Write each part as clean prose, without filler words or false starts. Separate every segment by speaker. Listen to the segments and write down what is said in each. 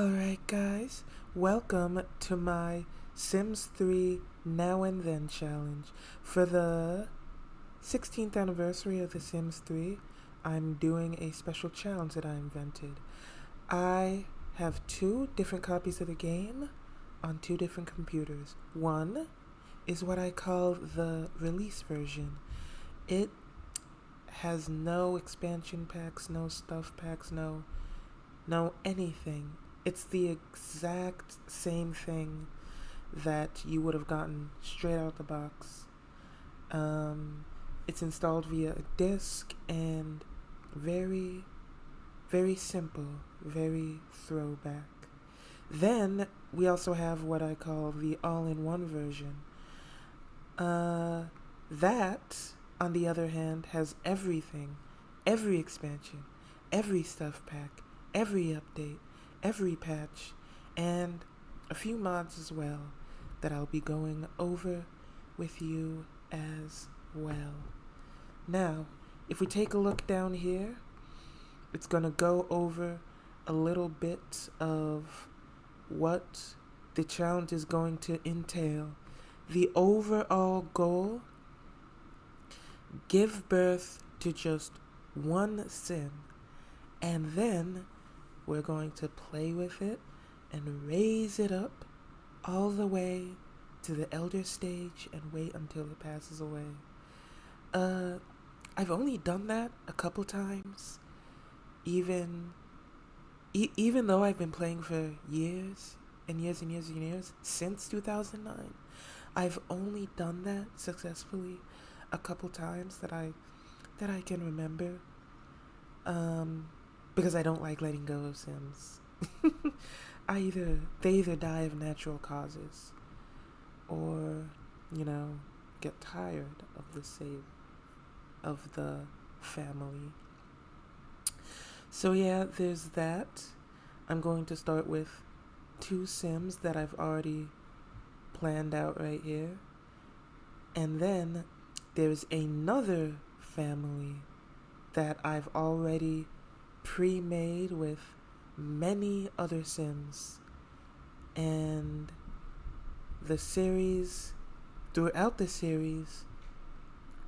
Speaker 1: Alright, guys, welcome to my Sims 3 Now and Then challenge. For the 16th anniversary of The Sims 3, I'm doing a special challenge that I invented. I have two different copies of the game on two different computers. One is what I call the release version. It has no expansion packs, no stuff packs, no anything. It's the exact same thing that you would have gotten straight out the box. It's installed via a disk and very, very simple, very throwback. Then we also have what I call the all-in-one version. That, on the other hand, has everything, every expansion, every stuff pack, every update, every patch, and a few mods as well that I'll be going over with you as well. Now, if we take a look down here, it's going to go over a little bit of what the challenge is going to entail. The overall goal: give birth to just one sim, and then we're going to play with it and raise it up all the way to the elder stage and wait until it passes away. I've only done that a couple times, even though I've been playing for years and years and years and years, since 2009. I've only done that successfully a couple times that I can remember. Because I don't like letting go of Sims. They either die of natural causes, or, get tired of the family. So yeah, there's that. I'm going to start with two Sims that I've already planned out right here. And then there's another family that I've already pre-made with many other Sims. And throughout the series,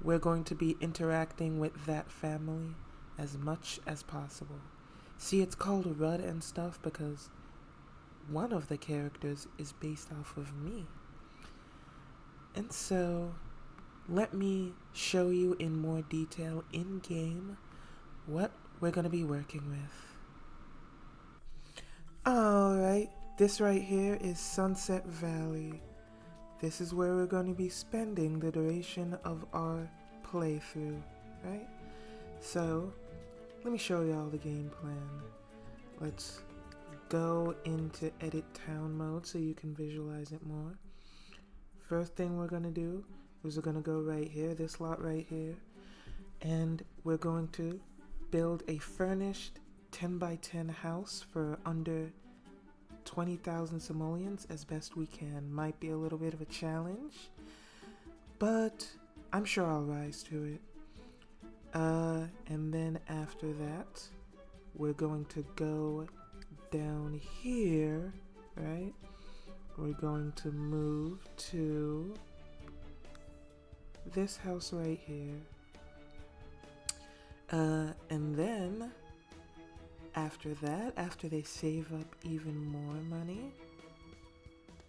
Speaker 1: we're going to be interacting with that family as much as possible. See, it's called Rudd and stuff because one of the characters is based off of me. And so, let me show you in more detail in game what we're going to be working with. Alright, this right here is Sunset Valley. This is where we're going to be spending the duration of our playthrough, right? So, let me show y'all the game plan. Let's go into edit town mode so you can visualize it more. First thing we're going to do is we're going to go right here, this lot right here, and we're going to build a furnished 10 by 10 house for under 20,000 simoleons as best we can. Might be a little bit of a challenge, but I'm sure I'll rise to it. And then after that, we're going to go down here, right? We're going to move to this house right here. And then after that, after they save up even more money,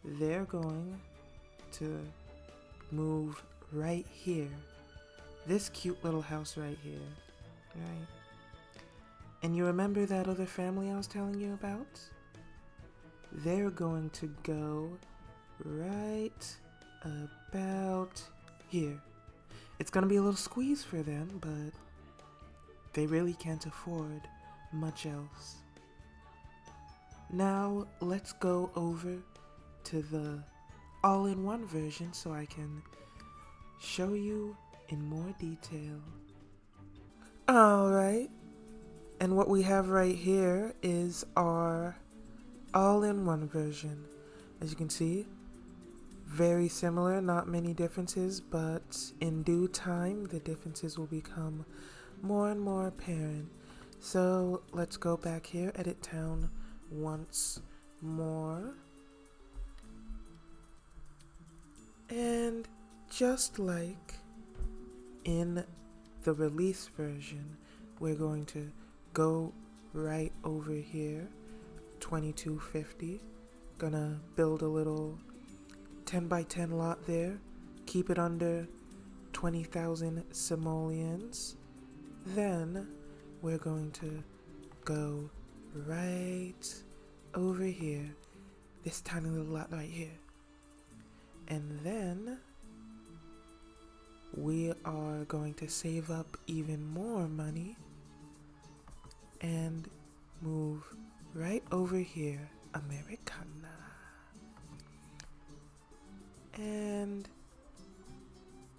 Speaker 1: they're going to move right here. This cute little house right here, right? And you remember that other family I was telling you about? They're going to go right about here. It's gonna be a little squeeze for them, but they really can't afford much else. Now let's go over to the all-in-one version so I can show you in more detail. Alright, and what we have right here is our all-in-one version. As you can see, very similar, not many differences, but in due time the differences will become more and more apparent. So let's go back here, edit town once more. And just like in the release version, we're going to go right over here, 2250. Gonna build a little 10 by 10 lot there, keep it under 20,000 simoleons. Then we're going to go right over here, this tiny little lot right here. And then we are going to save up even more money and move right over here, Americana. And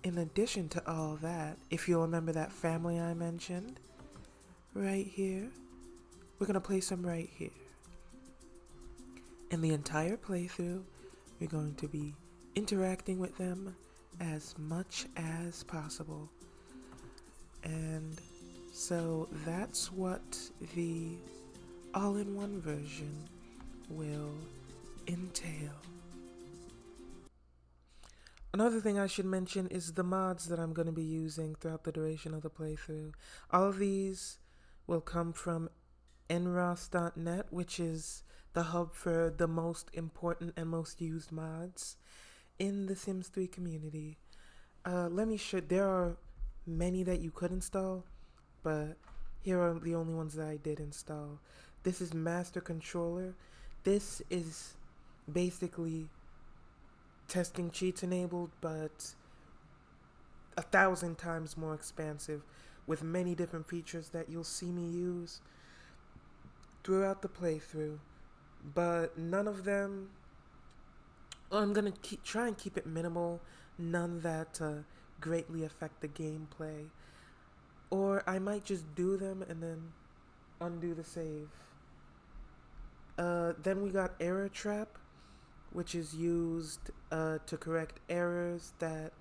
Speaker 1: in addition to all that, if you'll remember that family I mentioned, right here, we're gonna place them right here. In the entire playthrough, we're going to be interacting with them as much as possible. And so that's what the all-in-one version will entail. Another thing I should mention is the mods that I'm going to be using throughout the duration of the playthrough. All of these will come from nros.net, which is the hub for the most important and most used mods in the Sims 3 community. Let me show. There are many that you could install, but here are the only ones that I did install. This is Master Controller. This is basically testing cheats enabled, but 1,000 times more expansive, with many different features that you'll see me use throughout the playthrough. But none of them, I'm gonna try and keep it minimal, none that greatly affect the gameplay. Or I might just do them and then undo the save. Then we got Error Trap, which is used to correct errors that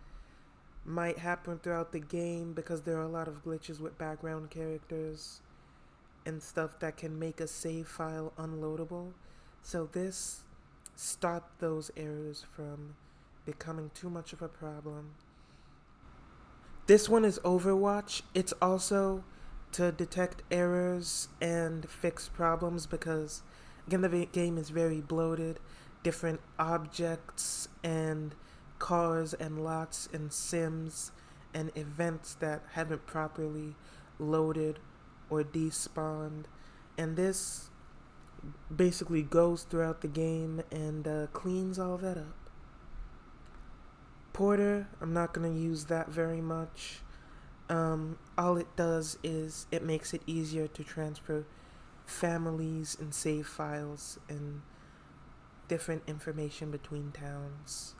Speaker 1: might happen throughout the game because there are a lot of glitches with background characters and stuff that can make a save file unloadable. So this stopped those errors from becoming too much of a problem. This one is Overwatch. It's also to detect errors and fix problems because, again, the game is very bloated. Different objects and cars and lots and sims and events that haven't properly loaded or despawned. And this basically goes throughout the game and cleans all that up. Porter, I'm not going to use that very much. All it does is it makes it easier to transfer families and save files and different information between towns.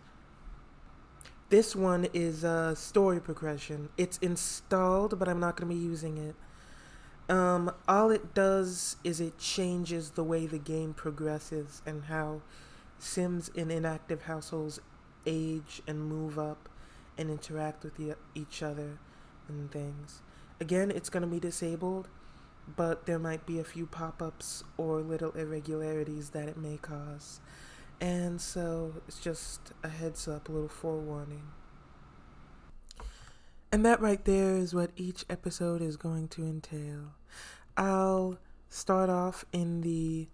Speaker 1: This one is story progression. It's installed, but I'm not going to be using it. All it does is it changes the way the game progresses and how Sims in inactive households age and move up and interact with each other and things. Again, it's going to be disabled, but there might be a few pop-ups or little irregularities that it may cause. And so it's just a heads up, a little forewarning. And that right there is what each episode is going to entail. I'll start off in the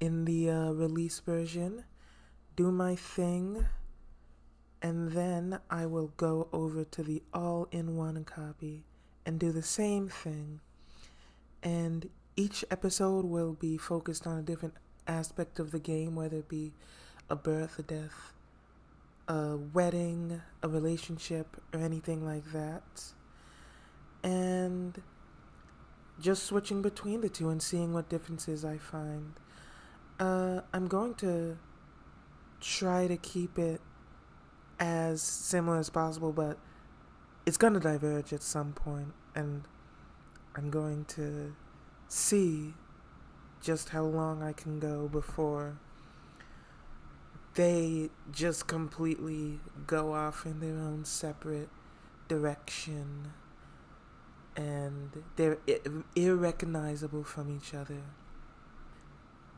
Speaker 1: release version, do my thing, and then I will go over to the all-in-one copy and do the same thing. And each episode will be focused on a different aspect of the game, whether it be a birth, a death, a wedding, a relationship, or anything like that. And just switching between the two and seeing what differences I find. I'm going to try to keep it as similar as possible, but it's going to diverge at some point, and I'm going to see just how long I can go before they just completely go off in their own separate direction and they're irrecognizable from each other.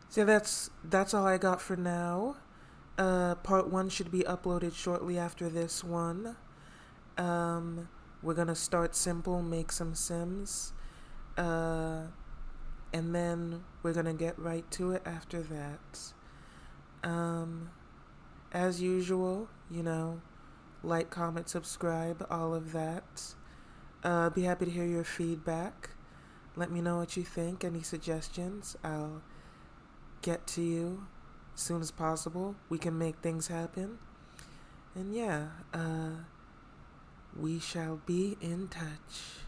Speaker 1: So that's all I got for now. Part one should be uploaded shortly after this one. We're gonna start simple, make some sims, and then we're gonna get right to it after that. As usual, like, comment, subscribe, all of that. Be happy to hear your feedback. Let me know what you think. Any suggestions? I'll get to you as soon as possible. We can make things happen. And yeah, we shall be in touch.